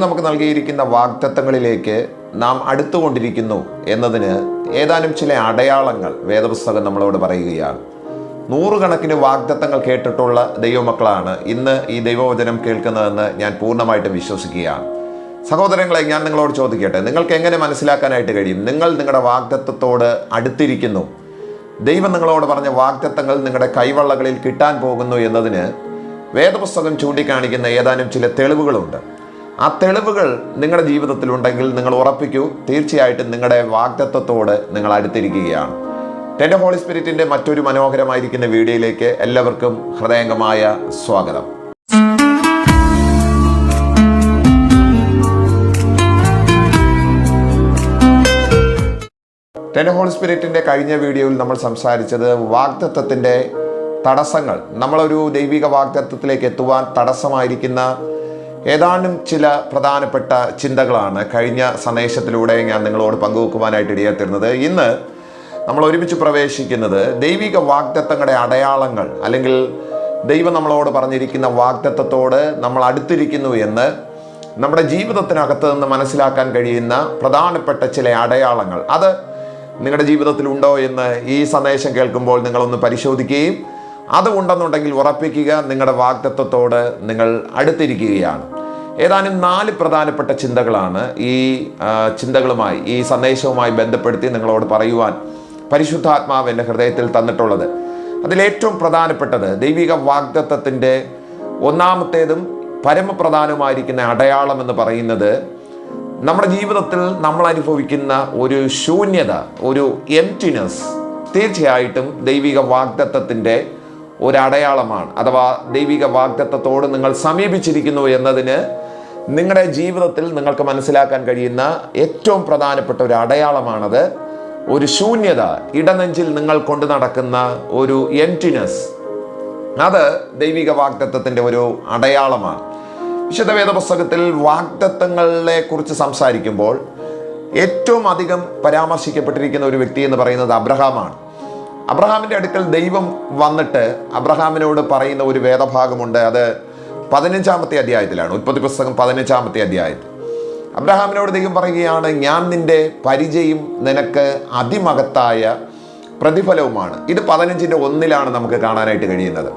നമുക്ക് നൽകിയിരിക്കുന്ന വാഗ്ദത്തങ്ങളിലേക്ക് നാം അടുത്തുകൊണ്ടിരിക്കുന്നു എന്നതിന് ഏതാനും ചില അടയാളങ്ങൾ വേദപുസ്തകം നമ്മളോട് പറയുകയാണ്. നൂറുകണക്കിന് വാഗ്ദത്തങ്ങൾ കേട്ടിട്ടുള്ള ദൈവമക്കളാണ് ഇന്ന് ഈ ദൈവവചനം കേൾക്കുന്നതെന്ന് ഞാൻ പൂർണ്ണമായിട്ടും വിശ്വസിക്കുകയാണ്. സഹോദരങ്ങളെ, ഞാൻ നിങ്ങളോട് ചോദിക്കട്ടെ, നിങ്ങൾക്ക് എങ്ങനെ മനസ്സിലാക്കാനായിട്ട് കഴിയും നിങ്ങൾ നിങ്ങളുടെ വാഗ്ദത്തത്തോട് അടുത്തിരിക്കുന്നു, ദൈവം നിങ്ങളോട് പറഞ്ഞ വാഗ്ദത്തങ്ങൾ നിങ്ങളുടെ കൈവള്ളകളിൽ കിട്ടാൻ പോകുന്നു എന്നതിന് വേദപുസ്തകം ചൂണ്ടിക്കാണിക്കുന്ന ഏതാനും ചില തെളിവുകളുണ്ട്. ആ തെളിവുകൾ നിങ്ങളുടെ ജീവിതത്തിലുണ്ടെങ്കിൽ നിങ്ങൾ ഉറപ്പിക്കൂ, തീർച്ചയായിട്ടും നിങ്ങളുടെ വാഗ്ദത്തത്തോട് നിങ്ങൾ അടുത്തിരിക്കുകയാണ്. ടെൻഡർ ഹോളി സ്പിരിറ്റിന്റെ മറ്റൊരു മനോഹരമായിരിക്കുന്ന വീഡിയോയിലേക്ക് എല്ലാവർക്കും ഹൃദയംഗമായ സ്വാഗതം. ടെൻഡർ ഹോളി സ്പിരിറ്റിന്റെ കഴിഞ്ഞ വീഡിയോയിൽ നമ്മൾ സംസാരിച്ചത് വാഗ്ദത്തത്തിന്റെ തടസ്സങ്ങൾ, നമ്മളൊരു ദൈവിക വാഗ്ദത്തത്തിലേക്ക് എത്തുവാൻ തടസ്സമായിരിക്കുന്ന ഏതാനും ചില പ്രധാനപ്പെട്ട ചിന്തകളാണ് കഴിഞ്ഞ സന്ദേശത്തിലൂടെ ഞാൻ നിങ്ങളോട് പങ്കുവെക്കുവാനായിട്ട് ഇടയാത്തിരുന്നത്. ഇന്ന് നമ്മൾ ഒരുമിച്ച് പ്രവേശിക്കുന്നത് ദൈവിക വാഗ്ദത്തങ്ങളുടെ അടയാളങ്ങൾ, അല്ലെങ്കിൽ ദൈവം നമ്മളോട് പറഞ്ഞിരിക്കുന്ന വാഗ്ദത്തത്തോട് നമ്മൾ അടുത്തിരിക്കുന്നു എന്ന് നമ്മുടെ ജീവിതത്തിനകത്ത് നിന്ന് മനസ്സിലാക്കാൻ കഴിയുന്ന പ്രധാനപ്പെട്ട ചില അടയാളങ്ങൾ. അത് നിങ്ങളുടെ ജീവിതത്തിൽ ഉണ്ടോ എന്ന് ഈ സന്ദേശം കേൾക്കുമ്പോൾ നിങ്ങളൊന്ന് പരിശോധിക്കുകയും അത് ഉണ്ടെന്നുണ്ടെങ്കിൽ ഉറപ്പിക്കുക, നിങ്ങളുടെ വാഗ്ദത്തത്തോട് നിങ്ങൾ അടുത്തിരിക്കുകയാണ്. ഏതാനും 4 പ്രധാനപ്പെട്ട ചിന്തകളാണ് ഈ ചിന്തകളുമായി, ഈ സന്ദേശവുമായി ബന്ധപ്പെടുത്തി നിങ്ങളോട് പറയുവാൻ പരിശുദ്ധാത്മാവ് എൻ്റെ ഹൃദയത്തിൽ തന്നിട്ടുള്ളത്. അതിലേറ്റവും പ്രധാനപ്പെട്ടത് ദൈവിക വാഗ്ദത്തത്തിൻ്റെ ഒന്നാമത്തേതും പരമപ്രധാനമായിരിക്കുന്ന അടയാളം എന്ന് പറയുന്നത് നമ്മുടെ ജീവിതത്തിൽ നമ്മൾ അനുഭവിക്കുന്ന ഒരു ശൂന്യത, ഒരു എംപ്റ്റിനെസ് തീർച്ചയായിട്ടും ദൈവിക വാഗ്ദത്തത്തിൻ്റെ ഒരു അടയാളമാണ്. അഥവാ ദൈവിക വാഗ്ദത്തത്തോട് നിങ്ങൾ സമീപിച്ചിരിക്കുന്നു എന്നതിന് നിങ്ങളുടെ ജീവിതത്തിൽ നിങ്ങൾക്ക് മനസ്സിലാക്കാൻ കഴിയുന്ന ഏറ്റവും പ്രധാനപ്പെട്ട ഒരു അടയാളമാണത്. ഒരു ശൂന്യത, ഇടനെഞ്ചിൽ നിങ്ങൾ കൊണ്ടു നടക്കുന്ന ഒരു എംപ്റ്റിനെസ്, അത് ദൈവിക വാഗ്ദത്തത്തിൻ്റെ ഒരു അടയാളമാണ്. വിശുദ്ധ വേദപുസ്തകത്തിൽ വാഗ്ദത്തങ്ങളെ കുറിച്ച് സംസാരിക്കുമ്പോൾ ഏറ്റവും അധികം പരാമർശിക്കപ്പെട്ടിരിക്കുന്ന ഒരു വ്യക്തി എന്ന് പറയുന്നത് അബ്രഹാമാണ്. അബ്രഹാമിൻ്റെ അടുക്കൽ ദൈവം വന്നിട്ട് അബ്രഹാമിനോട് പറയുന്ന ഒരു വേദഭാഗമുണ്ട്. അത് 15-ാമത്തെ അധ്യായത്തിലാണ്, ഉൽപ്പത്തി പുസ്തകം 15-ാമത്തെ അധ്യായത്തിൽ. അബ്രഹാമിനോട് ദൈവം പറയുകയാണ്, ഞാൻ നിന്റെ പരിചയം നിനക്ക് അതിമഹത്തായ പ്രതിഫലവുമാണ്. ഇത് 15:1 നമുക്ക് കാണാനായിട്ട് കഴിയുന്നത്.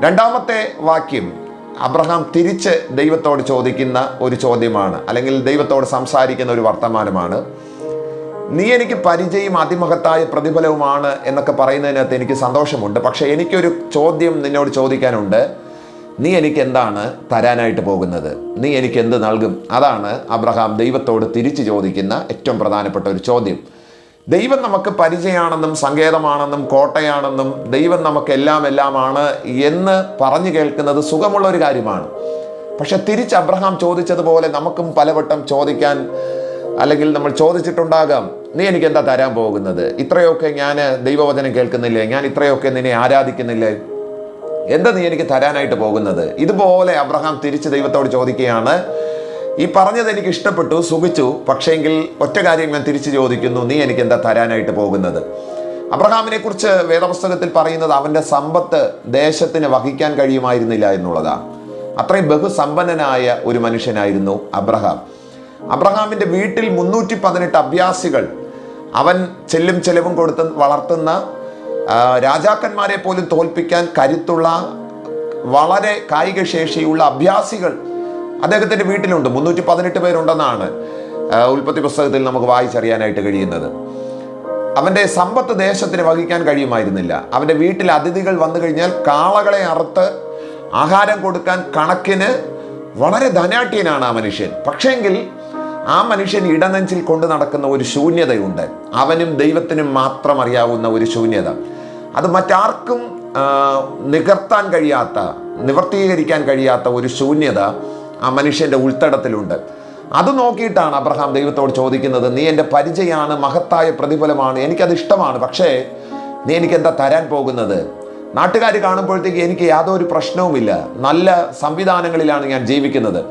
2-ാമത്തെ വാക്യം അബ്രഹാം തിരിച്ച് ദൈവത്തോട് ചോദിക്കുന്ന ഒരു ചോദ്യമാണ്, അല്ലെങ്കിൽ ദൈവത്തോട് സംസാരിക്കുന്ന ഒരു വർത്തമാനമാണ്. നീ എനിക്ക് പരിചയം അതിമഹത്തായ പ്രതിഫലവുമാണ് എന്നൊക്കെ പറയുന്നതിനകത്ത് എനിക്ക് സന്തോഷമുണ്ട്. പക്ഷെ എനിക്കൊരു ചോദ്യം നിന്നോട് ചോദിക്കാനുണ്ട്. നീ എനിക്ക് എന്താണ് തരാനായിട്ട് പോകുന്നത്? നീ എനിക്ക് എന്ത് നൽകും? അതാണ് അബ്രഹാം ദൈവത്തോട് തിരിച്ചു ചോദിക്കുന്ന ഏറ്റവും പ്രധാനപ്പെട്ട ഒരു ചോദ്യം. ദൈവം നമുക്ക് പരിചയമാണെന്നും സങ്കേതമാണെന്നും കോട്ടയാണെന്നും ദൈവം നമുക്ക് എല്ലാമാണ് എന്ന് പറഞ്ഞു കേൾക്കുന്നത് സുഖമുള്ള ഒരു കാര്യമാണ്. പക്ഷെ തിരിച്ച് അബ്രഹാം ചോദിച്ചതുപോലെ നമുക്കും പലവട്ടം ചോദിക്കാൻ, അല്ലെങ്കിൽ നമ്മൾ ചോദിച്ചിട്ടുണ്ടാകാം, നീ എനിക്ക് എന്താ തരാൻ പോകുന്നത്? ഇത്രയൊക്കെ ഞാൻ ദൈവവചനം കേൾക്കുന്നില്ലേ? ഞാൻ ഇത്രയൊക്കെ നിന്നെ ആരാധിക്കുന്നില്ലേ? എന്താ നീ എനിക്ക് തരാനായിട്ട് പോകുന്നത്? ഇതുപോലെ അബ്രഹാം തിരിച്ച് ദൈവത്തോട് ചോദിക്കുകയാണ്. ഈ പറഞ്ഞത് എനിക്ക് ഇഷ്ടപ്പെട്ടു, സുഖിച്ചു, പക്ഷേങ്കിൽ ഒറ്റ കാര്യം ഞാൻ തിരിച്ചു ചോദിക്കുന്നു, നീ എനിക്ക് എന്താ തരാനായിട്ട് പോകുന്നത്? അബ്രഹാമിനെ കുറിച്ച് വേദപുസ്തകത്തിൽ പറയുന്നത് അവൻ്റെ സമ്പത്ത് ദേശത്തിന് വഹിക്കാൻ കഴിയുമായിരുന്നില്ല എന്നുള്ളതാണ്. അത്രയും ബഹുസമ്പന്നനായ ഒരു മനുഷ്യനായിരുന്നു അബ്രഹാം. അബ്രഹാമിൻ്റെ വീട്ടിൽ 318 അഭ്യാസികൾ, അവൻ ചെല്ലും ചെലവും കൊടുത്ത് വളർത്തുന്ന രാജാക്കന്മാരെ പോലും തോൽപ്പിക്കാൻ കരുത്തുള്ള, വളരെ കായിക ശേഷിയുള്ള അഭ്യാസികൾ അദ്ദേഹത്തിൻ്റെ വീട്ടിലുണ്ട്. 318 പേരുണ്ടെന്നാണ് ഉൽപ്പത്തി പുസ്തകത്തിൽ നമുക്ക് വായിച്ചറിയാനായിട്ട് കഴിയുന്നത്. അവൻ്റെ സമ്പത്ത് ദേശത്തിന് വഹിക്കാൻ കഴിയുമായിരുന്നില്ല. അവൻ്റെ വീട്ടിൽ അതിഥികൾ വന്നു കഴിഞ്ഞാൽ കാളകളെ അറുത്ത് ആഹാരം കൊടുക്കാൻ കണക്കിന് വളരെ ധനാഢ്യനാണ് ആ മനുഷ്യൻ. പക്ഷേങ്കിൽ ആ മനുഷ്യൻ ഇടനെഞ്ചിൽ കൊണ്ടു നടക്കുന്ന ഒരു ശൂന്യതയുണ്ട്. അവനും ദൈവത്തിനും മാത്രം അറിയാവുന്ന ഒരു ശൂന്യത. അത് മറ്റാർക്കും നികർത്താൻ കഴിയാത്ത, നിവർത്തീകരിക്കാൻ കഴിയാത്ത ഒരു ശൂന്യത ആ മനുഷ്യൻ്റെ ഉൾത്തടത്തിലുണ്ട്. അത് നോക്കിയിട്ടാണ് അബ്രഹാം ദൈവത്തോട് ചോദിക്കുന്നത്, നീ എൻ്റെ പരിചയമാണ്, മഹത്തായ പ്രതിഫലമാണ്, എനിക്കത് ഇഷ്ടമാണ്, പക്ഷേ നീ എനിക്ക് എന്താ തരാൻ പോകുന്നത്? നാട്ടുകാർ കാണുമ്പോഴത്തേക്ക് എനിക്ക് യാതൊരു പ്രശ്നവുമില്ല, നല്ല സംവിധാനങ്ങളിലാണ് ഞാൻ ജീവിക്കുന്നത്,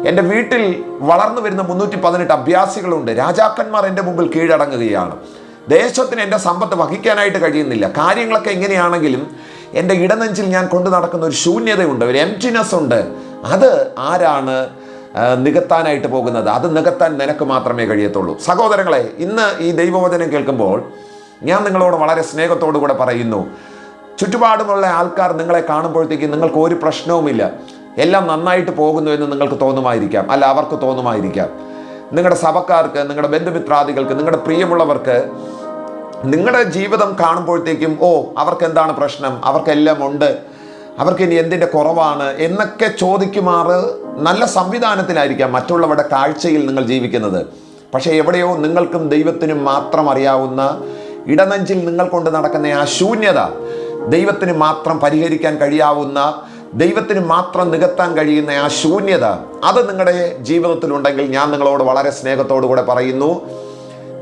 എൻ്റെ വീട്ടിൽ വളർന്നു വരുന്ന 318 അഭ്യാസികളുണ്ട്, രാജാക്കന്മാർ എൻ്റെ മുമ്പിൽ കീഴടങ്ങുകയാണ്, ദേശത്തിന് എൻ്റെ സമ്പത്ത് വഹിക്കാനായിട്ട് കഴിയുന്നില്ല. കാര്യങ്ങളൊക്കെ എങ്ങനെയാണെങ്കിലും എൻ്റെ ഇടനെഞ്ചിൽ ഞാൻ കൊണ്ടു നടക്കുന്ന ഒരു ശൂന്യതയുണ്ട്, ഒരു എംപ്റ്റിനെസ് ഉണ്ട്. അത് ആരാണ് നികത്താനായിട്ട് പോകുന്നത്. അത് നികത്താൻ നിനക്ക് മാത്രമേ കഴിയത്തുള്ളൂ. സഹോദരങ്ങളെ, ഇന്ന് ഈ ദൈവവചനം കേൾക്കുമ്പോൾ ഞാൻ നിങ്ങളോട് വളരെ സ്നേഹത്തോടു കൂടെ പറയുന്നു, ചുറ്റുപാടുമുള്ള ആൾക്കാർ നിങ്ങളെ കാണുമ്പോഴത്തേക്കും നിങ്ങൾക്ക് ഒരു പ്രശ്നവുമില്ല, എല്ലാം നന്നായിട്ട് പോകുന്നു എന്ന് നിങ്ങൾക്ക് തോന്നുമായിരിക്കാം, അല്ല അവർക്ക് തോന്നുമായിരിക്കാം. നിങ്ങളുടെ സഭക്കാർക്ക്, നിങ്ങളുടെ ബന്ധുമിത്രാദികൾക്ക്, നിങ്ങളുടെ പ്രിയമുള്ളവർക്ക് നിങ്ങളുടെ ജീവിതം കാണുമ്പോഴത്തേക്കും അവർക്ക് എന്താണ് പ്രശ്നം, അവർക്കെല്ലാം ഉണ്ട്, അവർക്ക് ഇനി എന്തിൻ്റെ കുറവാണ് എന്നൊക്കെ ചോദിക്കുമാറ് നല്ല സംവിധാനത്തിലായിരിക്കാം മറ്റുള്ളവരുടെ കാഴ്ചയിൽ നിങ്ങൾ ജീവിക്കുന്നത്. പക്ഷേ എവിടെയോ നിങ്ങൾക്കും ദൈവത്തിനും മാത്രം അറിയാവുന്ന ഇടനെഞ്ചിൽ നിങ്ങൾ കൊണ്ട് നടക്കുന്ന ആ ശൂന്യത, ദൈവത്തിന് മാത്രം പരിഹരിക്കാൻ കഴിയാവുന്ന, ദൈവത്തിന് മാത്രം നികത്താൻ കഴിയുന്ന ആ ശൂന്യത, അത് നിങ്ങളുടെ ജീവിതത്തിലുണ്ടെങ്കിൽ ഞാൻ നിങ്ങളോട് വളരെ സ്നേഹത്തോടു കൂടെ പറയുന്നു,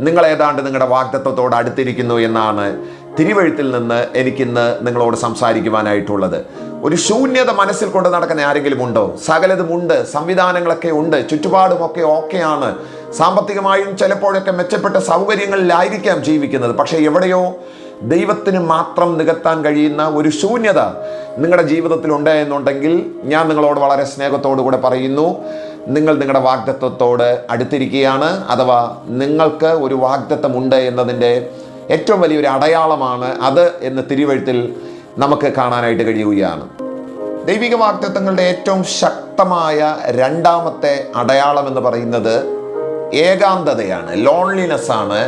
നിങ്ങൾ ഏതാണ്ട് നിങ്ങളുടെ വാഗ്ദത്തത്തോട് അടുത്തിരിക്കുന്നു എന്നാണ് തിരുവെഴുത്തിൽ നിന്ന് എനിക്കിന്ന് നിങ്ങളോട് സംസാരിക്കുവാനായിട്ടുള്ളത്. ഒരു ശൂന്യത മനസ്സിൽ കൊണ്ട് നടക്കുന്ന ആരെങ്കിലും ഉണ്ടോ? സകലതുമുണ്ട്, സംവിധാനങ്ങളൊക്കെ ഉണ്ട്, ചുറ്റുപാടുമൊക്കെ ഓക്കെയാണ്, സാമ്പത്തികമായും ചിലപ്പോഴൊക്കെ മെച്ചപ്പെട്ട സൗകര്യങ്ങളിലായിരിക്കാം ജീവിക്കുന്നത്. പക്ഷേ എവിടെയോ ദൈവത്തിന് മാത്രം നികത്താൻ കഴിയുന്ന ഒരു ശൂന്യത നിങ്ങളുടെ ജീവിതത്തിൽ ഉണ്ട് എന്നുണ്ടെങ്കിൽ ഞാൻ നിങ്ങളോട് വളരെ സ്നേഹത്തോടു കൂടെ പറയുന്നു, നിങ്ങൾ നിങ്ങളുടെ വാഗ്ദത്തത്തോട് അടുത്തിരിക്കുകയാണ്. അഥവാ നിങ്ങൾക്ക് ഒരു വാഗ്ദത്തമുണ്ട് എന്നതിൻ്റെ ഏറ്റവും വലിയൊരു അടയാളമാണ് അത് എന്ന് തിരുവെഴുത്തിൽ നമുക്ക് കാണാനായിട്ട് കഴിയുകയാണ്. ദൈവിക വാഗ്ദത്തങ്ങളുടെ ഏറ്റവും ശക്തമായ രണ്ടാമത്തെ അടയാളം എന്ന് പറയുന്നത് ഏകാന്തതയാണ്, ലോൺലിനെസ് ആണ്.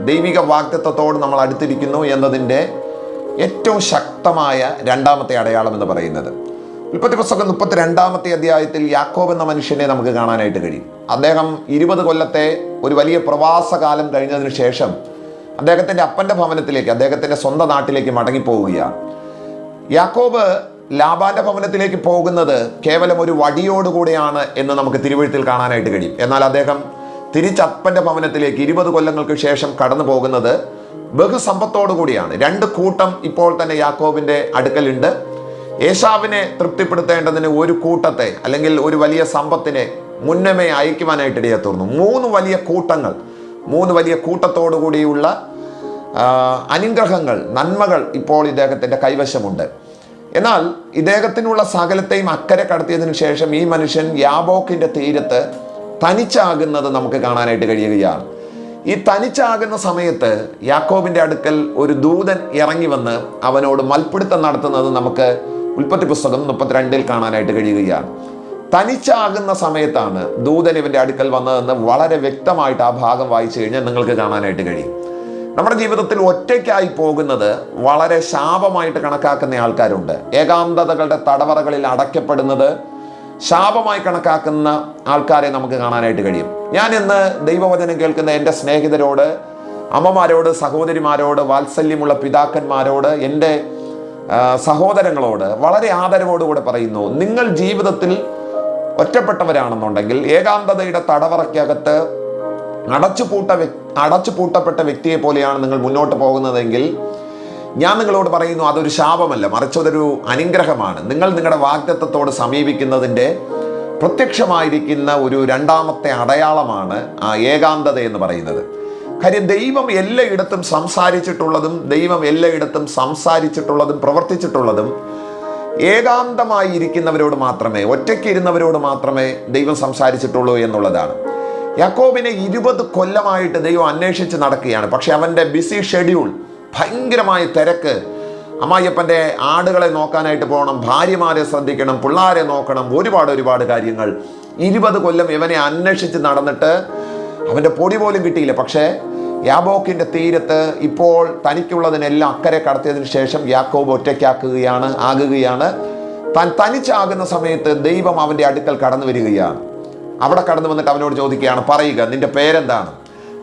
ദൈവിക വാഗ്ദത്തത്തോട് നമ്മൾ അടുത്തിരിക്കുന്നു എന്നതിൻ്റെ ഏറ്റവും ശക്തമായ രണ്ടാമത്തെ അടയാളം എന്ന് പറയുന്നത്. ഉൽപ്പത്തി പുസ്തകം 32-ാമത്തെ അധ്യായത്തിൽ യാക്കോബ് എന്ന മനുഷ്യനെ നമുക്ക് കാണാനായിട്ട് കഴിയും. അദ്ദേഹം 20 കൊല്ലത്തെ ഒരു വലിയ പ്രവാസകാലം കഴിഞ്ഞതിന് ശേഷം അദ്ദേഹത്തിൻ്റെ അപ്പൻ്റെ ഭവനത്തിലേക്ക്, അദ്ദേഹത്തിൻ്റെ സ്വന്തം നാട്ടിലേക്ക് മടങ്ങിപ്പോവുകയാണ്. യാക്കോബ് ലാബാന്റെ ഭവനത്തിലേക്ക് പോകുന്നത് കേവലം ഒരു വടിയോടുകൂടിയാണ് എന്ന് നമുക്ക് തിരുവെഴുത്തിൽ കാണാനായിട്ട് കഴിയും. എന്നാൽ അദ്ദേഹം തിരിച്ച് അപ്പൻ്റെ ഭവനത്തിലേക്ക് 20 കൊല്ലങ്ങൾക്ക് ശേഷം കടന്നു പോകുന്നത് ബഹുസമ്പത്തോടു കൂടിയാണ്. 2 കൂട്ടം ഇപ്പോൾ തന്നെ യാക്കോബിൻ്റെ അടുക്കലുണ്ട്. ഏശാവിനെ തൃപ്തിപ്പെടുത്തേണ്ടതിന് ഒരു കൂട്ടത്തെ, അല്ലെങ്കിൽ ഒരു വലിയ സമ്പത്തിനെ മുന്നമേ അയക്കുവാനായിട്ട് ഇടയാത്തുന്നു. 3 വലിയ കൂട്ടങ്ങൾ, 3 വലിയ കൂട്ടത്തോടു കൂടിയുള്ള അനുഗ്രഹങ്ങൾ, നന്മകൾ ഇപ്പോൾ ഇദ്ദേഹത്തിൻ്റെ കൈവശമുണ്ട്. എന്നാൽ ഇദ്ദേഹത്തിനുള്ള സകലത്തെയും അക്കരെ കടത്തിയതിനു ശേഷം ഈ മനുഷ്യൻ യാബോക്കിൻ്റെ തീരത്ത് തനിച്ചാകുന്നത് നമുക്ക് കാണാനായിട്ട് കഴിയുകയാണ്. ഈ തനിച്ചാകുന്ന സമയത്ത് യാക്കോബിൻ്റെ അടുക്കൽ ഒരു ദൂതൻ ഇറങ്ങി വന്ന് അവനോട് മൽപ്പിടുത്തം നടത്തുന്നത് നമുക്ക് ഉൽപ്പത്തി പുസ്തകം 32-ൽ കാണാനായിട്ട് കഴിയുകയാണ്. തനിച്ചാകുന്ന സമയത്താണ് ദൂതൻ ഇവൻ്റെ അടുക്കൽ വന്നതെന്ന് വളരെ വ്യക്തമായിട്ട് ആ ഭാഗം വായിച്ചു കഴിഞ്ഞാൽ നിങ്ങൾക്ക് കാണാനായിട്ട് കഴിയും. നമ്മുടെ ജീവിതത്തിൽ ഒറ്റയ്ക്കായി പോകുന്നത് വളരെ ശാപമായിട്ട് കണക്കാക്കുന്ന ആൾക്കാരുണ്ട്. ഏകാന്തതകളുടെ തടവറകളിൽ അടയ്ക്കപ്പെടുന്നത് ശാപമായി കണക്കാക്കുന്ന ആൾക്കാരെ നമുക്ക് കാണാനായിട്ട് കഴിയും. ഞാൻ ഇന്ന് ദൈവവചനം കേൾക്കുന്ന എൻ്റെ സ്നേഹിതരോട്, അമ്മമാരോട്, സഹോദരിമാരോട്, വാത്സല്യമുള്ള പിതാക്കന്മാരോട്, എൻ്റെ സഹോദരങ്ങളോട് വളരെ ആദരവോടുകൂടെ പറയുന്നു, നിങ്ങൾ ജീവിതത്തിൽ ഒറ്റപ്പെട്ടവരാണെന്നുണ്ടെങ്കിൽ, ഏകാന്തതയുടെ തടവറയ്ക്കകത്ത് അടച്ചുപൂട്ടപ്പെട്ട വ്യക്തിയെ പോലെയാണ് നിങ്ങൾ മുന്നോട്ട് പോകുന്നതെങ്കിൽ ഞാൻ നിങ്ങളോട് പറയുന്നു, അതൊരു ശാപമല്ല, മറിച്ച് അതൊരു അനുഗ്രഹമാണ്. നിങ്ങൾ നിങ്ങളുടെ വാഗ്ദത്തത്തോട് സമീപിക്കുന്നതിൻ്റെ പ്രത്യക്ഷമായിരിക്കുന്ന ഒരു രണ്ടാമത്തെ അടയാളമാണ് ആ ഏകാന്തത എന്ന് പറയുന്നത്. കാര്യം ദൈവം എല്ലായിടത്തും സംസാരിച്ചിട്ടുള്ളതും പ്രവർത്തിച്ചിട്ടുള്ളതും ഏകാന്തമായി ഇരിക്കുന്നവരോട് മാത്രമേ, ഒറ്റയ്ക്ക് ഇരുന്നവരോട് മാത്രമേ ദൈവം സംസാരിച്ചിട്ടുള്ളൂ എന്നുള്ളതാണ്. യാക്കോബിനെ 20 കൊല്ലമായിട്ട് ദൈവം അന്വേഷിച്ച് നടക്കുകയാണ്. പക്ഷെ അവൻ്റെ ബിസി ഷെഡ്യൂൾ, ഭയങ്കരമായ തിരക്ക്, അമ്മായിയപ്പൻ്റെ ആടുകളെ നോക്കാനായിട്ട് പോകണം, ഭാര്യമാരെ ശ്രദ്ധിക്കണം, പിള്ളാരെ നോക്കണം, ഒരുപാട് കാര്യങ്ങൾ. 20 കൊല്ലം ഇവനെ അന്വേഷിച്ച് നടന്നിട്ട് അവൻ്റെ പൊടി പോലും കിട്ടിയില്ല. പക്ഷേ യാബോക്കിൻ്റെ തീരത്ത് ഇപ്പോൾ തനിക്കുള്ളതിനെല്ലാം അക്കരെ കടത്തിയതിന് ശേഷം യാക്കോബ് ആകുകയാണ്. താൻ തനിച്ചാകുന്ന സമയത്ത് ദൈവം അവൻ്റെ അടുക്കൽ കടന്നു വരികയാണ്. അവിടെ കടന്നു വന്നിട്ട് അവനോട് ചോദിക്കുകയാണ്, പറയുക, നിന്റെ പേരെന്താണ്?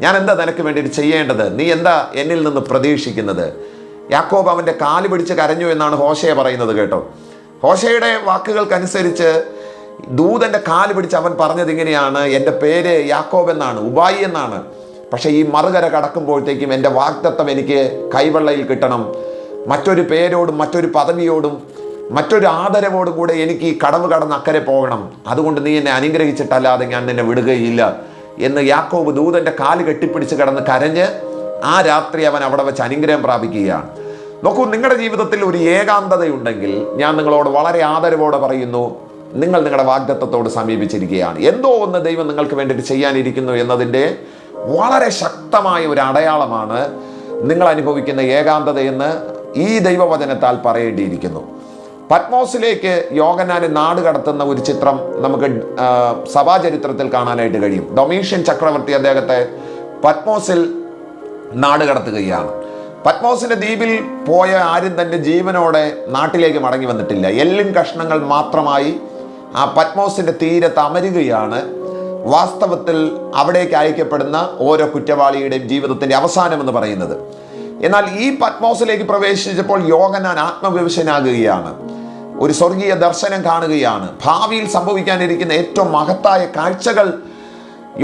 ഞാൻ എന്താ നിനക്ക് വേണ്ടിയിട്ട് ചെയ്യേണ്ടത്? നീ എന്താ എന്നിൽ നിന്ന് പ്രതീക്ഷിക്കുന്നത്? യാക്കോബ് അവൻ്റെ കാല് പിടിച്ച് കരഞ്ഞു എന്നാണ് ഹോശയ പറയുന്നത് കേട്ടോ. ഹോശയുടെ വാക്കുകൾക്കനുസരിച്ച് ദൂതൻ്റെ കാല് പിടിച്ച് അവൻ പറഞ്ഞത് ഇങ്ങനെയാണ്, എൻ്റെ പേര് യാക്കോബ് എന്നാണ്, ഉബായി എന്നാണ്. പക്ഷേ ഈ മറുകര കടക്കുമ്പോഴത്തേക്കും എൻ്റെ വാഗ്ദത്തം എനിക്ക് കൈവെള്ളയിൽ കിട്ടണം. മറ്റൊരു പേരോടും മറ്റൊരു പദവിയോടും മറ്റൊരു ആദരവോടും കൂടെ എനിക്ക് ഈ കടവ് കടന്ന് അക്കരെ പോകണം. അതുകൊണ്ട് നീ എന്നെ അനുഗ്രഹിച്ചിട്ടല്ലാതെ ഞാൻ നിന്നെ വിടുകയില്ല എന്ന് യാക്കോബ് ദൂതൻ്റെ കാല് കെട്ടിപ്പിടിച്ച് കിടന്ന് കരഞ്ഞ് ആ രാത്രി അവൻ അവിടെ വെച്ച് അനുഗ്രഹം പ്രാപിക്കുകയാണ്. നോക്കൂ, നിങ്ങളുടെ ജീവിതത്തിൽ ഒരു ഏകാന്തതയുണ്ടെങ്കിൽ ഞാൻ നിങ്ങളോട് വളരെ ആദരവോടെ പറയുന്നു, നിങ്ങൾ നിങ്ങളുടെ വാഗ്ദത്തത്തോട് സമീപിച്ചിരിക്കുകയാണ്. എന്തോ ഒന്ന് ദൈവം നിങ്ങൾക്ക് വേണ്ടിയിട്ട് ചെയ്യാനിരിക്കുന്നു എന്നതിൻ്റെ വളരെ ശക്തമായ ഒരു അടയാളമാണ് നിങ്ങൾ അനുഭവിക്കുന്ന ഏകാന്തതയെന്ന് ഈ ദൈവവചനത്താൽ പറയേണ്ടിയിരിക്കുന്നു. പത്മോസിലേക്ക് യോഹന്നാനെ നാട് കടത്തുന്ന ഒരു ചിത്രം നമുക്ക് സഭാചരിത്രത്തിൽ കാണാനായിട്ട് കഴിയും. ഡൊമീഷ്യൻ ചക്രവർത്തി അദ്ദേഹത്തെ പത്മോസിൽ നാട് കടത്തുകയാണ്. പത്മോസിന്റെ ദ്വീപിൽ പോയ ആരും തന്നെ ജീവനോടെ നാട്ടിലേക്ക് മടങ്ങി വന്നിട്ടില്ല. എല്ലും കഷ്ണങ്ങൾ മാത്രമായി ആ പത്മോസിന്റെ തീരത്ത് അമരുകയാണ് വാസ്തവത്തിൽ അവിടേക്ക് അയക്കപ്പെടുന്ന ഓരോ കുറ്റവാളിയുടെയും ജീവിതത്തിന്റെ അവസാനം എന്ന് പറയുന്നത്. എന്നാൽ ഈ പത്മോസിലേക്ക് പ്രവേശിച്ചപ്പോൾ യോഹന്നാൻ ആത്മവിവശനാകുകയാണ്. ഒരു സ്വർഗീയ ദർശനം കാണുകയാണ്. ഭാവിയിൽ സംഭവിക്കാനിരിക്കുന്ന ഏറ്റവും മഹത്തായ കാഴ്ചകൾ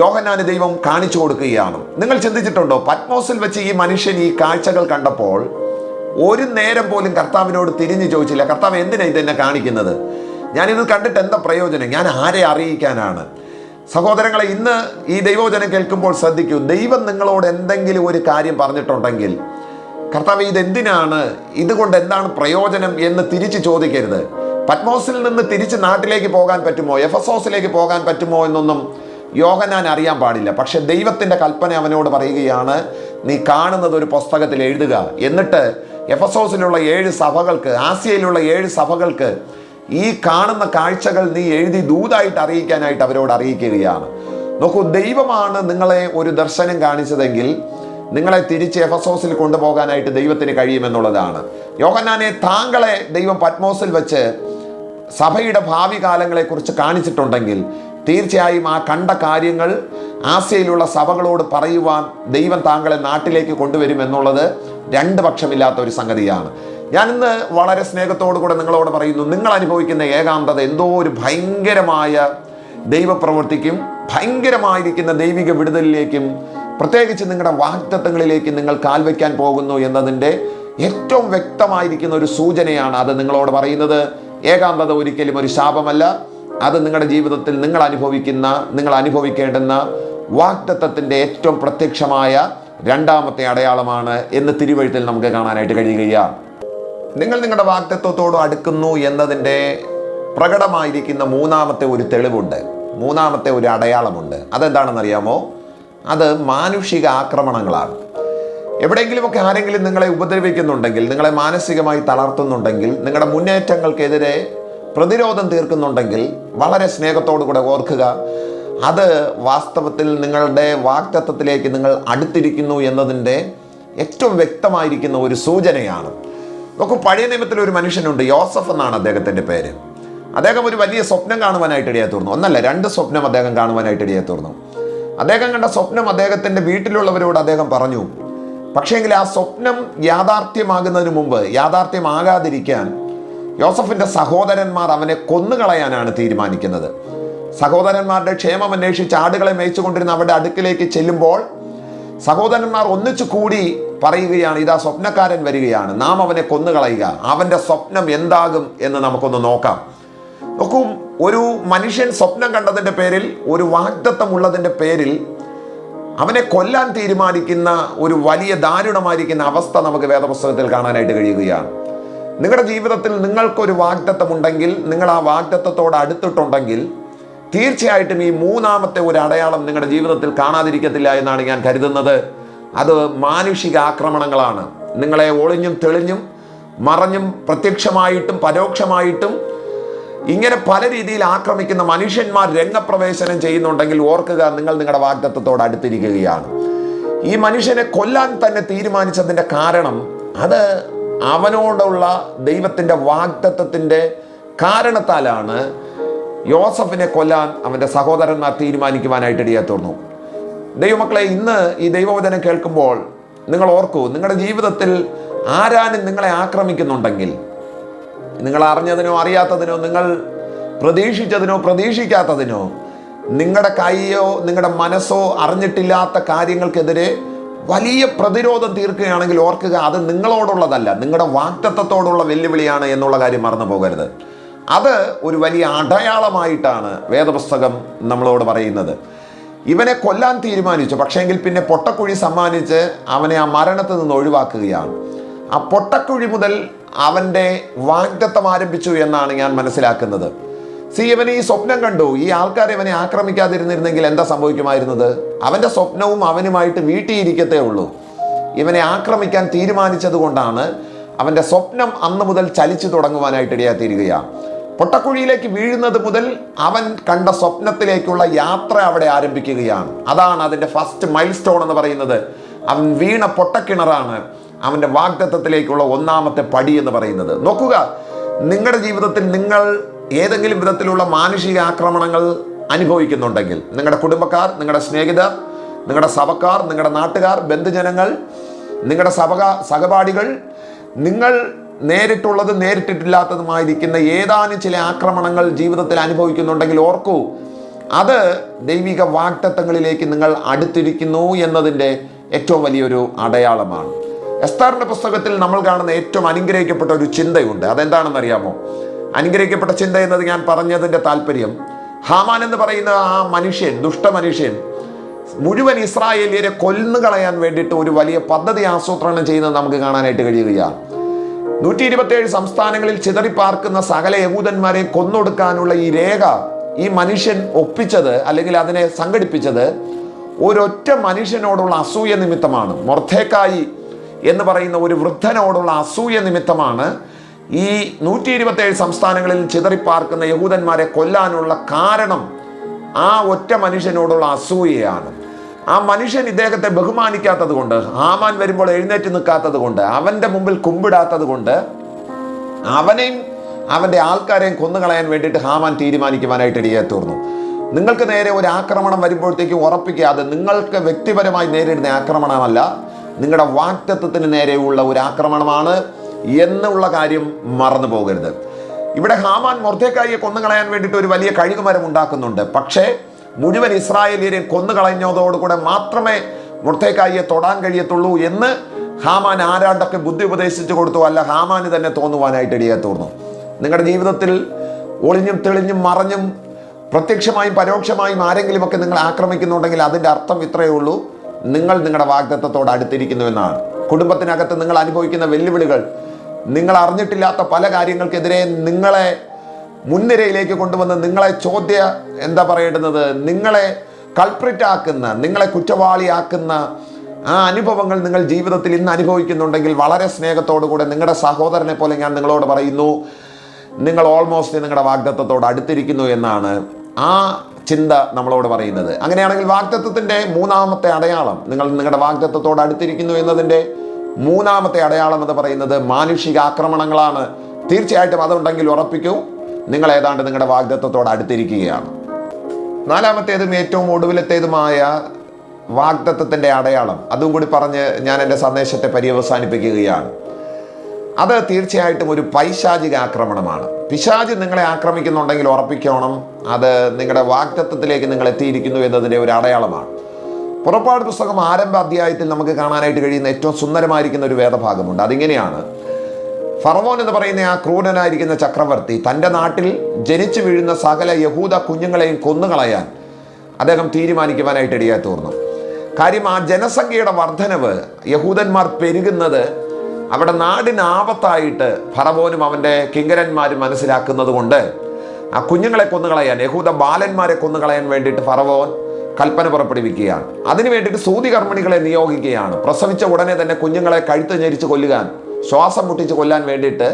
യോഹന്നാന് ദൈവം കാണിച്ചു കൊടുക്കുകയാണ്. നിങ്ങൾ ചിന്തിച്ചിട്ടുണ്ടോ, പത്മോസിൽ വെച്ച് ഈ മനുഷ്യൻ ഈ കാഴ്ചകൾ കണ്ടപ്പോൾ ഒരു നേരം പോലും കർത്താവിനോട് തിരിഞ്ഞു ചോദിച്ചില്ല, കർത്താവ് എന്തിനാ ഇതെന്നെ കാണിക്കുന്നത്? ഞാനിത് കണ്ടിട്ട് എന്താ പ്രയോജനം? ഞാൻ ആരെ അറിയിക്കാനാണ്? സഹോദരങ്ങളെ, ഇന്ന് ഈ ദൈവവചനം കേൾക്കുമ്പോൾ ശ്രദ്ധിക്കൂ. ദൈവം നിങ്ങളോട് എന്തെങ്കിലും ഒരു കാര്യം പറഞ്ഞിട്ടുണ്ടെങ്കിൽ, കർത്താവ് ഇതെന്തിനാണ്, ഇതുകൊണ്ട് എന്താണ് പ്രയോജനം എന്ന് തിരിച്ച് ചോദിക്കരുത്. പത്മോസിൽ നിന്ന് തിരിച്ച് നാട്ടിലേക്ക് പോകാൻ പറ്റുമോ, എഫെസോസിലേക്ക് പോകാൻ പറ്റുമോ എന്നൊന്നും യോഹന്നാൻ അറിയാൻ പാടില്ല. പക്ഷെ ദൈവത്തിൻ്റെ കൽപ്പന അവനോട് പറയുകയാണ്, നീ കാണുന്നത് ഒരു പുസ്തകത്തിൽ എഴുതുക. എന്നിട്ട് എഫെസോസിലുള്ള 7 സഭകൾക്ക്, ആസിയയിലുള്ള 7 സഭകൾക്ക് ഈ കാണുന്ന കാഴ്ചകൾ നീ എഴുതി ദൂതായിട്ട് അറിയിക്കാനായിട്ട് അവരോട് അറിയിക്കുകയാണ്. നോക്കൂ, ദൈവമാണ് നിങ്ങളെ ഒരു ദർശനം കാണിച്ചതെങ്കിൽ നിങ്ങളെ തിരിച്ച് എഫെസോസിൽ കൊണ്ടുപോകാനായിട്ട് ദൈവത്തിന് കഴിയുമെന്നുള്ളതാണ്. യോഹന്നാനെ, താങ്കളെ ദൈവം പത്മോസിൽ വെച്ച് സഭയുടെ ഭാവി കാലങ്ങളെക്കുറിച്ച് കാണിച്ചിട്ടുണ്ടെങ്കിൽ തീർച്ചയായും ആ കണ്ട കാര്യങ്ങൾ ആസിയയിലുള്ള സഭകളോട് പറയുവാൻ ദൈവം താങ്കളെ നാട്ടിലേക്ക് കൊണ്ടുവരുമെന്നുള്ളത് രണ്ട് പക്ഷമില്ലാത്ത ഒരു സംഗതിയാണ്. ഞാനിന്ന് വളരെ സ്നേഹത്തോടു കൂടെ നിങ്ങളോട് പറയുന്നു, നിങ്ങൾ അനുഭവിക്കുന്ന ഏകാന്തത എന്തോ ഒരു ഭയങ്കരമായ ദൈവപ്രവൃത്തിക്കും ഭയങ്കരമായിരിക്കുന്ന ദൈവിക വിടുതലിലേക്കും പ്രത്യേകിച്ച് നിങ്ങളുടെ വാഗ്ദത്തങ്ങളിലേക്ക് നിങ്ങൾ കാൽവയ്ക്കാൻ പോകുന്നു എന്നതിൻ്റെ ഏറ്റവും വ്യക്തമായിരിക്കുന്ന ഒരു സൂചനയാണ് അത് നിങ്ങളോട് പറയുന്നത്. ഏകാന്തത ഒരിക്കലും ഒരു ശാപമല്ല. അത് നിങ്ങളുടെ ജീവിതത്തിൽ നിങ്ങൾ അനുഭവിക്കേണ്ടുന്ന വാഗ്ദത്തത്തിൻ്റെ ഏറ്റവും പ്രത്യക്ഷമായ രണ്ടാമത്തെ അടയാളമാണ് എന്ന് തിരുവെഴുത്തിൽ നമുക്ക് കാണാനായിട്ട് കഴിയുകയാണ്. നിങ്ങൾ നിങ്ങളുടെ വാഗ്ദത്തത്തോട് അടുക്കുന്നു എന്നതിൻ്റെ പ്രകടമായിരിക്കുന്ന മൂന്നാമത്തെ ഒരു തെളിവുണ്ട്, മൂന്നാമത്തെ ഒരു അടയാളമുണ്ട്. അതെന്താണെന്നറിയാമോ? അത് മാനുഷിക ആക്രമണങ്ങളാണ്. എവിടെയെങ്കിലുമൊക്കെ ആരെങ്കിലും നിങ്ങളെ ഉപദ്രവിക്കുന്നുണ്ടെങ്കിൽ, നിങ്ങളെ മാനസികമായി തളർത്തുന്നുണ്ടെങ്കിൽ, നിങ്ങളുടെ മുന്നേറ്റങ്ങൾക്കെതിരെ പ്രതിരോധം തീർക്കുന്നുണ്ടെങ്കിൽ വളരെ സ്നേഹത്തോടു കൂടെ ഓർക്കുക, അത് വാസ്തവത്തിൽ നിങ്ങളുടെ വാഗ്ദത്തത്തിലേക്ക് നിങ്ങൾ അടുത്തിരിക്കുന്നു എന്നതിൻ്റെ ഏറ്റവും വ്യക്തമായിരിക്കുന്ന ഒരു സൂചനയാണ്. നോക്കൂ, പഴയ നിയമത്തിൽ ഒരു മനുഷ്യനുണ്ട്, യോസഫ് എന്നാണ് അദ്ദേഹത്തിൻ്റെ പേര്. അദ്ദേഹം ഒരു വലിയ സ്വപ്നം കാണുവാനായിട്ട് ഇടയായി തീർന്നു. ഒന്നല്ല, 2 സ്വപ്നം അദ്ദേഹം കാണുവാനായിട്ട് ഇടയായി തീർന്നു. അദ്ദേഹം കണ്ട സ്വപ്നം അദ്ദേഹത്തിൻ്റെ വീട്ടിലുള്ളവരോട് അദ്ദേഹം പറഞ്ഞു. പക്ഷേങ്കിൽ ആ സ്വപ്നം യാഥാർത്ഥ്യമാകുന്നതിന് മുമ്പ്, യാഥാർത്ഥ്യമാകാതിരിക്കാൻ യോസഫിൻ്റെ സഹോദരന്മാർ അവനെ കൊന്നുകളയാനാണ് തീരുമാനിക്കുന്നത്. സഹോദരന്മാരുടെ ക്ഷേമം അന്വേഷിച്ച് ആടുകളെ മേയിച്ചുകൊണ്ടിരുന്ന അവരുടെ അടുക്കിലേക്ക് ചെല്ലുമ്പോൾ സഹോദരന്മാർ ഒന്നിച്ചു കൂടി പറയുകയാണ്, ഇതാ സ്വപ്നക്കാരൻ വരികയാണ്, നാം അവനെ കൊന്നുകളയുക, അവൻ്റെ സ്വപ്നം എന്താകും എന്ന് നമുക്കൊന്ന് നോക്കാം. നോക്കൂ, ഒരു മനുഷ്യൻ സ്വപ്നം കണ്ടതിൻ്റെ പേരിൽ, ഒരു വാഗ്ദത്തം ഉള്ളതിൻ്റെ പേരിൽ അവനെ കൊല്ലാൻ തീരുമാനിക്കുന്ന ഒരു വലിയ ദാരുണമായിരിക്കുന്ന അവസ്ഥ നമുക്ക് വേദപുസ്തകത്തിൽ കാണാനായിട്ട് കഴിയുകയാണ്. നിങ്ങളുടെ ജീവിതത്തിൽ നിങ്ങൾക്കൊരു വാഗ്ദത്തമുണ്ടെങ്കിൽ, നിങ്ങൾ ആ വാഗ്ദത്തത്തോട് അടുത്തിട്ടുണ്ടെങ്കിൽ തീർച്ചയായിട്ടും ഈ മൂന്നാമത്തെ ഒരു അടയാളം നിങ്ങളുടെ ജീവിതത്തിൽ കാണാതിരിക്കത്തില്ല എന്നാണ് ഞാൻ കരുതുന്നത്. അത് മാനുഷിക ആക്രമണങ്ങളാണ്. നിങ്ങളെ ഒളിഞ്ഞും തെളിഞ്ഞും മറഞ്ഞും പ്രത്യക്ഷമായിട്ടും പരോക്ഷമായിട്ടും ഇങ്ങനെ പല രീതിയിൽ ആക്രമിക്കുന്ന മനുഷ്യന്മാർ രംഗപ്രവേശനം ചെയ്യുന്നുണ്ടെങ്കിൽ ഓർക്കുക, നിങ്ങൾ നിങ്ങളുടെ വാഗ്ദത്തത്തോട് അടുത്തിരിക്കുകയാണ്. ഈ മനുഷ്യനെ കൊല്ലാൻ തന്നെ തീരുമാനിച്ചതിൻ്റെ കാരണം അത് അവനോടുള്ള ദൈവത്തിൻ്റെ വാഗ്ദത്തത്തിൻ്റെ കാരണത്താലാണ് യോസഫിനെ കൊല്ലാൻ അവൻ്റെ സഹോദരന്മാർ തീരുമാനിക്കുവാനായിട്ട് ഇടയായി തീർന്നു. ദൈവമക്കളെ, ഇന്ന് ഈ ദൈവവചനം കേൾക്കുമ്പോൾ നിങ്ങൾ ഓർക്കൂ, നിങ്ങളുടെ ജീവിതത്തിൽ ആരാനും നിങ്ങളെ ആക്രമിക്കുന്നുണ്ടെങ്കിൽ, നിങ്ങൾ അറിഞ്ഞതിനോ അറിയാത്തതിനോ, നിങ്ങൾ പ്രതീക്ഷിച്ചതിനോ പ്രതീക്ഷിക്കാത്തതിനോ, നിങ്ങളുടെ കൈയോ നിങ്ങളുടെ മനസ്സോ അറിഞ്ഞിട്ടില്ലാത്ത കാര്യങ്ങൾക്കെതിരെ വലിയ പ്രതിരോധം തീർക്കുകയാണെങ്കിൽ ഓർക്കുക, അത് നിങ്ങളോടുള്ളതല്ല, നിങ്ങളുടെ വാഗ്ദത്തത്തോടുള്ള വെല്ലുവിളിയാണ് എന്നുള്ള കാര്യം മറന്നു പോകരുത്. അത് ഒരു വലിയ അടയാളമായിട്ടാണ് വേദപുസ്തകം നമ്മളോട് പറയുന്നത്. ഇവനെ കൊല്ലാൻ തീരുമാനിച്ചു, പക്ഷേങ്കിൽ പിന്നെ പൊട്ടക്കുഴി സമ്മാനിച്ച് അവനെ ആ മരണത്തിൽ നിന്ന് ഒഴിവാക്കുകയാണ്. ആ പൊട്ടക്കുഴി മുതൽ അവൻ്റെ വാഗ്ദത്തം ആരംഭിച്ചു എന്നാണ് ഞാൻ മനസ്സിലാക്കുന്നത്. ഇവൻ ഈ സ്വപ്നം കണ്ടു. ഈ ആൾക്കാർ ഇവനെ ആക്രമിക്കാതിരുന്നിരുന്നെങ്കിൽ എന്താ സംഭവിക്കുമായിരുന്നത്? അവൻ്റെ സ്വപ്നവും അവനുമായിട്ട് വീട്ടിയിരിക്കത്തേ ഉള്ളൂ. ഇവനെ ആക്രമിക്കാൻ തീരുമാനിച്ചത് കൊണ്ടാണ് അവൻ്റെ സ്വപ്നം അന്ന് മുതൽ ചലിച്ചു തുടങ്ങുവാനായിട്ട് ഇടയാത്തിരിക്കുകയാണ്. പൊട്ടക്കുഴിയിലേക്ക് വീഴുന്നത് മുതൽ അവൻ കണ്ട സ്വപ്നത്തിലേക്കുള്ള യാത്ര അവിടെ ആരംഭിക്കുകയാണ്. അതാണ് അതിൻ്റെ ഫസ്റ്റ് മൈൽ സ്റ്റോൺ എന്ന് പറയുന്നത്. അവൻ വീണ പൊട്ടക്കിണറാണ് അവൻ്റെ വാഗ്ദത്തത്തിലേക്കുള്ള ഒന്നാമത്തെ പടി എന്ന് പറയുന്നത്. നോക്കുക, നിങ്ങളുടെ ജീവിതത്തിൽ നിങ്ങൾ ഏതെങ്കിലും വിധത്തിലുള്ള മാനുഷിക ആക്രമണങ്ങൾ അനുഭവിക്കുന്നുണ്ടെങ്കിൽ, നിങ്ങളുടെ കുടുംബക്കാർ, നിങ്ങളുടെ സ്നേഹിതർ, നിങ്ങളുടെ സഭക്കാർ, നിങ്ങളുടെ നാട്ടുകാർ, ബന്ധുജനങ്ങൾ, നിങ്ങളുടെ സഹപാഠികൾ, നിങ്ങൾ നേരിട്ടുള്ളത് നേരിട്ടിട്ടില്ലാത്തതുമായിരിക്കുന്ന ഏതാനും ചില ആക്രമണങ്ങൾ ജീവിതത്തിൽ അനുഭവിക്കുന്നുണ്ടെങ്കിൽ ഓർക്കൂ, അത് ദൈവിക വാഗ്ദത്തങ്ങളിലേക്ക് നിങ്ങൾ അടുത്തിരിക്കുന്നു എന്നതിൻ്റെ ഏറ്റവും വലിയൊരു അടയാളമാണ്. എസ്തറിൻ്റെ പുസ്തകത്തിൽ നമ്മൾ കാണുന്ന ഏറ്റവും അനുഗ്രഹിക്കപ്പെട്ട ഒരു ചിന്തയുണ്ട്. അതെന്താണെന്നറിയാമോ? അനുഗ്രഹിക്കപ്പെട്ട ചിന്ത എന്നത് ഞാൻ പറഞ്ഞതിൻ്റെ താല്പര്യം, ഹാമാൻ എന്ന് പറയുന്ന ആ മനുഷ്യൻ, ദുഷ്ടമനുഷ്യൻ, മുഴുവൻ ഇസ്രായേലിയരെ കൊന്നുകളയാൻ വേണ്ടിയിട്ട് ഒരു വലിയ പദ്ധതി ആസൂത്രണം ചെയ്യുന്നത് നമുക്ക് കാണാനായിട്ട് കഴിയുകയാണ്. 127 സംസ്ഥാനങ്ങളിൽ ചിതറിപ്പാർക്കുന്ന സകല യഹൂദന്മാരെ കൊന്നൊടുക്കാനുള്ള ഈ രേഖ ഈ മനുഷ്യൻ ഒപ്പിച്ചത്, അല്ലെങ്കിൽ അതിനെ സംഘടിപ്പിച്ചത് ഒരൊറ്റ മനുഷ്യനോടുള്ള അസൂയ നിമിത്തമാണ്. മൊർദെഖായി എന്ന് പറയുന്ന ഒരു വൃദ്ധനോടുള്ള അസൂയ നിമിത്തമാണ് ഈ 127 സംസ്ഥാനങ്ങളിൽ ചിതറിപ്പാർക്കുന്ന യഹൂദന്മാരെ കൊല്ലാനുള്ള കാരണം. ആ ഒറ്റ മനുഷ്യനോടുള്ള അസൂയയാണ്. ആ മനുഷ്യൻ ഇദ്ദേഹത്തെ ബഹുമാനിക്കാത്തത് കൊണ്ട്, ഹാമാൻ വരുമ്പോൾ എഴുന്നേറ്റ് നിൽക്കാത്തത് കൊണ്ട്, അവൻ്റെ മുമ്പിൽ കുമ്പിടാത്തത് കൊണ്ട്, അവനെയും അവൻ്റെ ആൾക്കാരെയും കൊന്നുകളയാൻ വേണ്ടിയിട്ട് ഹാമാൻ തീരുമാനിക്കുവാനായിട്ട് ഇടയാത്തീർന്നു. നിങ്ങൾക്ക് നേരെ ഒരു ആക്രമണം വരുമ്പോഴത്തേക്കും ഉറപ്പിക്കാതെ, നിങ്ങൾക്ക് വ്യക്തിപരമായി നേരിടുന്ന ആക്രമണമല്ല, നിങ്ങളുടെ വാഗ്ദത്തത്തിന് നേരെയുള്ള ഒരു ആക്രമണമാണ് എന്നുള്ള കാര്യം മറന്നു പോകരുത്. ഇവിടെ ഹാമാൻ മൊർദെഖായിയെ കൊന്നുകളയാൻ വേണ്ടിയിട്ട് ഒരു വലിയ കഴുകുമരം ഉണ്ടാക്കുന്നുണ്ട്. പക്ഷേ മുഴുവൻ ഇസ്രായേലിയരെയും കൊന്നുകളഞ്ഞതോടുകൂടെ മാത്രമേ മൊർദെഖായിയെ തൊടാൻ കഴിയത്തുള്ളൂ എന്ന് ഹാമാൻ ആരാണ്ടൊക്കെ ബുദ്ധി ഉപദേശിച്ചു കൊടുത്തു. അല്ല, ഹാമാന് തന്നെ തോന്നുവാനായിട്ട് ഇടയാത്തീർന്നു. നിങ്ങളുടെ ജീവിതത്തിൽ ഒളിഞ്ഞും തെളിഞ്ഞും മറഞ്ഞും പ്രത്യക്ഷമായും പരോക്ഷമായും ആരെങ്കിലുമൊക്കെ നിങ്ങൾ ആക്രമിക്കുന്നുണ്ടെങ്കിൽ അതിൻ്റെ അർത്ഥം ഇത്രയേ ഉള്ളൂ, നിങ്ങൾ നിങ്ങളുടെ വാഗ്ദത്തത്തോട് അടുത്തിരിക്കുന്നു എന്നാണ്. കുടുംബത്തിനകത്ത് നിങ്ങൾ അനുഭവിക്കുന്ന വെല്ലുവിളികൾ, നിങ്ങൾ അറിഞ്ഞിട്ടില്ലാത്ത പല കാര്യങ്ങൾക്കെതിരെ നിങ്ങളെ മുൻനിരയിലേക്ക് കൊണ്ടുവന്ന് നിങ്ങളെ നിങ്ങളെ കൾപ്രിറ്റാക്കുന്ന, നിങ്ങളെ കുറ്റവാളിയാക്കുന്ന ആ അനുഭവങ്ങൾ നിങ്ങൾ ജീവിതത്തിൽ ഇന്ന് അനുഭവിക്കുന്നുണ്ടെങ്കിൽ വളരെ സ്നേഹത്തോടുകൂടെ നിങ്ങളുടെ സഹോദരനെ പോലെ ഞാൻ നിങ്ങളോട് പറയുന്നു, നിങ്ങൾ ഓൾമോസ്റ്റ് നിങ്ങളുടെ വാഗ്ദത്തത്തോട് അടുത്തിരിക്കുന്നു എന്നാണ് ആ ചിന്ത നമ്മളോട് പറയുന്നത്. അങ്ങനെയാണെങ്കിൽ വാഗ്ദത്തത്തിൻ്റെ മൂന്നാമത്തെ അടയാളം, നിങ്ങൾ നിങ്ങളുടെ വാഗ്ദത്തത്തോട് അടുത്തിരിക്കുന്നു എന്നതിൻ്റെ മൂന്നാമത്തെ അടയാളം എന്ന് പറയുന്നത് മാനുഷിക ആക്രമണങ്ങളാണ്. തീർച്ചയായിട്ടും അതുണ്ടെങ്കിൽ ഉറപ്പിക്കൂ, നിങ്ങൾ ഏതാണ്ട് നിങ്ങളുടെ വാഗ്ദത്തത്തോട് അടുത്തിരിക്കുകയാണ്. നാലാമത്തേതും ഏറ്റവും ഒടുവിലത്തേതുമായ വാഗ്ദത്തത്തിൻ്റെ അടയാളം, അതും കൂടി പറഞ്ഞ് ഞാൻ എൻ്റെ സന്ദേശത്തെ പര്യവസാനിപ്പിക്കുകയാണ്. അത് തീർച്ചയായിട്ടും ഒരു പൈശാചിക ആക്രമണമാണ്. പിശാച് നിങ്ങളെ ആക്രമിക്കുന്നുണ്ടെങ്കിൽ ഉറപ്പിക്കണം, അത് നിങ്ങളുടെ വാഗ്ദത്തത്തിലേക്ക് നിങ്ങൾ എത്തിയിരിക്കുന്നു എന്നതിൻ്റെ ഒരു അടയാളമാണ്. പുറപ്പാട് പുസ്തകം ആരംഭ അധ്യായത്തിൽ നമുക്ക് കാണാനായിട്ട് കഴിയുന്ന ഏറ്റവും സുന്ദരമായിരിക്കുന്ന ഒരു വേദഭാഗമുണ്ട്. അതിങ്ങനെയാണ്: ഫറവോൻ എന്ന് പറയുന്ന ആ ക്രൂരനായിരിക്കുന്ന ചക്രവർത്തി തൻ്റെ നാട്ടിൽ ജനിച്ചു വീഴുന്ന സകല യഹൂദ കുഞ്ഞുങ്ങളെയും കൊന്നുകളയാൻ അദ്ദേഹം തീരുമാനിക്കുവാനായിട്ട് ഇടയാത്തീർന്നു. കാര്യം, ആ ജനസംഖ്യയുടെ വർധനവ്, യഹൂദന്മാർ പെരുകുന്നത് അവിടെ നാടിന് ആപത്തായിട്ട് ഫറവോനും അവൻ്റെ കിങ്കരന്മാരും മനസ്സിലാക്കുന്നത് കൊണ്ട് ആ കുഞ്ഞുങ്ങളെ കൊന്നുകളയാൻ, യഹൂദ ബാലന്മാരെ കൊന്നുകളയാൻ വേണ്ടിയിട്ട് ഫറവോൻ കൽപ്പന പുറപ്പെടുവിക്കുകയാണ്. അതിനു വേണ്ടിയിട്ട് സൂതികർമ്മിണികളെ നിയോഗിക്കുകയാണ്. പ്രസവിച്ച ഉടനെ തന്നെ കുഞ്ഞുങ്ങളെ കഴുത്ത് ഞെരിച്ച് കൊല്ലുവാൻ, ശ്വാസം മുട്ടിച്ച് കൊല്ലാൻ വേണ്ടിയിട്ട്